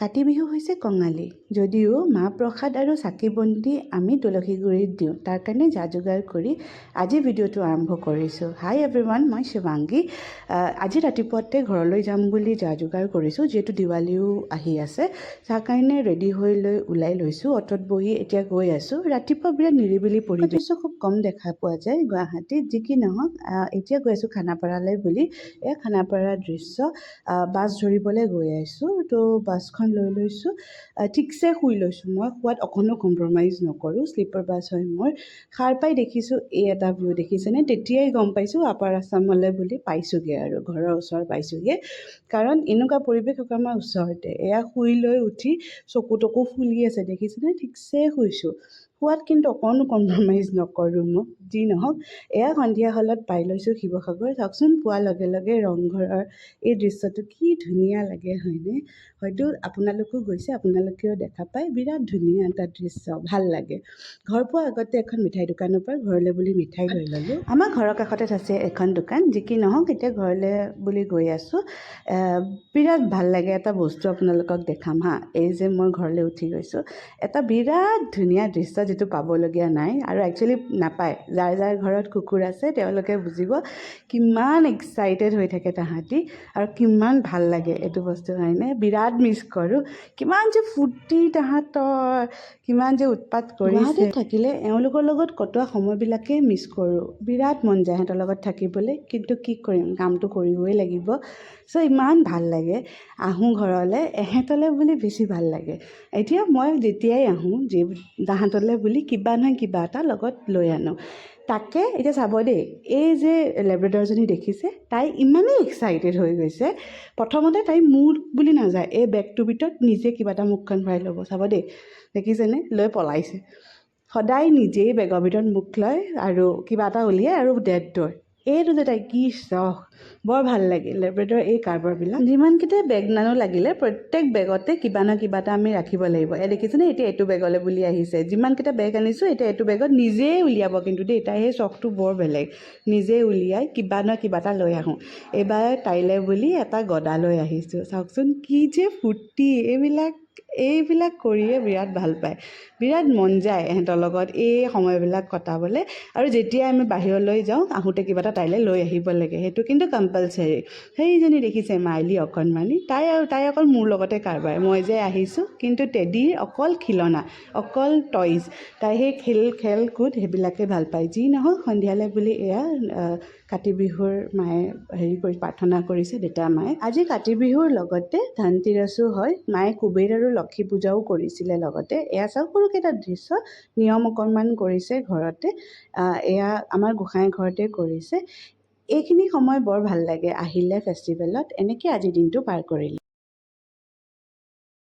কাতি বিহু হৈছে কঙালী। যদিও মাহ প্ৰসাদ আৰু চাকি বন্তি আমি তুলসী গুৰিত দিওঁ, তাৰ কাৰণে যা যোগাৰ কৰি আজি ভিডিঅ'টো আৰম্ভ কৰিছোঁ। হাই এভৰিৱান, মই শিৱাংগী। আজি ৰাতিপুৱাতে ঘৰলৈ যাম বুলি যা যোগাৰ কৰিছোঁ, যিহেতু দিৱালীও আহি আছে। তাৰ কাৰণে ৰেডি হৈ ওলাই লৈছোঁ। অটোত বহি এতিয়া গৈ আছোঁ। ৰাতিপুৱা বিৰাট নিৰিবিলি পৰিৱেশ খুব কম দেখা পোৱা যায় গুৱাহাটীত। যি কি নহওক, এতিয়া গৈ আছোঁ খানাপাৰালৈ বুলি। এয়া খানাপাৰাৰ দৃশ্য। বাছ ধৰিবলৈ গৈ আছোঁ। তো বাছখন লৈ লৈছোঁ। ঠিকছে শুই লৈছোঁ। মই শুৱাত অকণো কম্প্ৰমাইজ নকৰোঁ। শ্লিপাৰ বাছ হয় মোৰ। সাৰ পাই দেখিছোঁ এই এটা ভিউ দেখিছেনে? তেতিয়াই গম পাইছোঁ আপাৰ আছামলৈ বুলি পাইছোঁগৈ আৰু ঘৰৰ ওচৰ পাইছোঁগৈ। কাৰণ এনেকুৱা পৰিৱেশ আমাৰ ওচৰতে। এয়া শুই লৈ উঠি চকু টকু ফুলি আছে দেখিছেনে? ঠিকছে শুইছোঁ। শুৱাত কিন্তু অকণো কম্প্ৰমাইজ নকৰোঁ মই। যি নহওক, এয়া সন্ধিয়া হ'লত পাই লৈছোঁ শিৱসাগৰ। চাওকচোন, পোৱাৰ লগে লগে ৰংঘৰৰ এই দৃশ্যটো কি ধুনীয়া লাগে হয়নে? হয়তো আপোনালোকেও গৈছে, আপোনালোকেও দেখা পায়। বিৰাট ধুনীয়া এটা দৃশ্য, ভাল লাগে। ঘৰ পোৱাৰ আগতে এখন মিঠাই দোকানৰ পৰা ঘৰলৈ বুলি মিঠাই লৈ ল'লোঁ। আমাৰ ঘৰৰ কাষতে আছে এখন দোকান। যি কি নহওক, এতিয়া ঘৰলৈ বুলি গৈ আছোঁ। বিৰাট ভাল লাগে। এটা বস্তু আপোনালোকক দেখাম হা। এই যে মই ঘৰলৈ উঠি গৈছোঁ, এটা বিৰাট ধুনীয়া দৃশ্য যিটো পাবলগীয়া নাই আৰু একচুৱেলি নাপায়। যাৰ যাৰ ঘৰত কুকুৰ আছে তেওঁলোকে বুজিব কিমান এক্সাইটেড হৈ থাকে তাহাঁতি আৰু কিমান ভাল লাগে এইটো বস্তু হয়নে? বিৰাট মিছ কৰোঁ। কিমান যে ফূৰ্তি তাহাঁতৰ, কিমান যে উৎপাত কৰিছে। থাকিলে এওঁলোকৰ লগত কটোৱা সময়বিলাকেই মিছ কৰোঁ। বিৰাট মন যায় সিহঁতৰ লগত থাকিবলৈ, কিন্তু কি কৰিম, কামটো কৰিবই লাগিব। চ' ইমান ভাল লাগে। আহোঁ ঘৰলৈ, এহেঁতলৈ বুলি বেছি ভাল লাগে। এতিয়া মই যেতিয়াই আহোঁ তাহাঁতলৈ বুলি কিবা নহয় কিবা এটা লগত লৈ আনোঁ। তাকে এতিয়া চাব দেই, এই যে লেব্ৰাডৰজনী দেখিছে, তাই ইমানেই এক্সাইটেড হৈ গৈছে। প্ৰথমতে তাই মোৰ বুলি নাযায়, এই বেগটোৰ ভিতৰত নিজে কিবা এটা মুখখন ভৰাই ল'ব। চাব দেই, দেখিছেনে? লৈ পলাইছে। সদায় নিজেই বেগৰ ভিতৰত মুখ লয় আৰু কিবা এটা উলিয়াই আৰু ডেড দৌৰ। এইটো যে তাই কি চখ, বৰ ভাল লাগে লেব্ৰাডৰ এই কাৰবাৰবিলাক। যিমানকেইটাই বেগ নানো লাগিলে প্ৰত্যেক বেগতে কিবা নহয় কিবা এটা আমি ৰাখিব লাগিব। দেখিছেনে? এতিয়া এইটো বেগলৈ বুলি আহিছে। যিমানকেইটা বেগ আনিছোঁ, এতিয়া এইটো বেগত নিজেই উলিয়াব কিন্তু দেই। তাই সেই চখটো বৰ বেলেগ। নিজে উলিয়াই কিবা নহয় কিবা এটা লৈ আহোঁ। এইবাৰ তাইলৈ বুলি এটা গদা লৈ আহিছোঁ। চাওকচোন কি যে ফূৰ্তি। এইবিলাক কৰিয়ে বিৰাট ভাল পায়। বিৰাট মন যায় এহেঁতৰ লগত এই সময়বিলাক কটাবলৈ। আৰু যেতিয়াই আমি বাহিৰলৈ যাওঁ, আহোঁতে কিবা এটা তাইলৈ লৈ আহিব লাগে। সেইটো কিন্তু কম্পালচাৰী। সেইজনী দেখিছে মাইলী অকণমানি, তাই অকল মোৰ লগতে কাৰবাৰ। মই যে আহিছোঁ, কিন্তু টেডীৰ অকল খিলনা, অকল টয়জ। তাই সেই খেল কুদ সেইবিলাকে ভাল পায়। যি নহওক, সন্ধিয়ালৈ বুলি এয়া কাতি বিহুৰ মায়ে প্ৰাৰ্থনা কৰিছে, দেউতা মায়ে। আজি কাতি বিহুৰ লগতে ধনতেৰাছো হয়। মায়ে কুবেৰ আৰু লক্ষী পূজাও কৰিছিলে লগতে। এয়া চাওক, সৰুকেইটা দৃশ্য নিয়ম অকণমান কৰিছে ঘৰতে। এয়া আমাৰ গোসাঁই ঘৰতে কৰিছে। এইখিনি সময় বৰ ভাল লাগে আহিলে ফেষ্টিভেলত। এনেকৈ আজিৰ দিনটো পাৰ কৰিলে।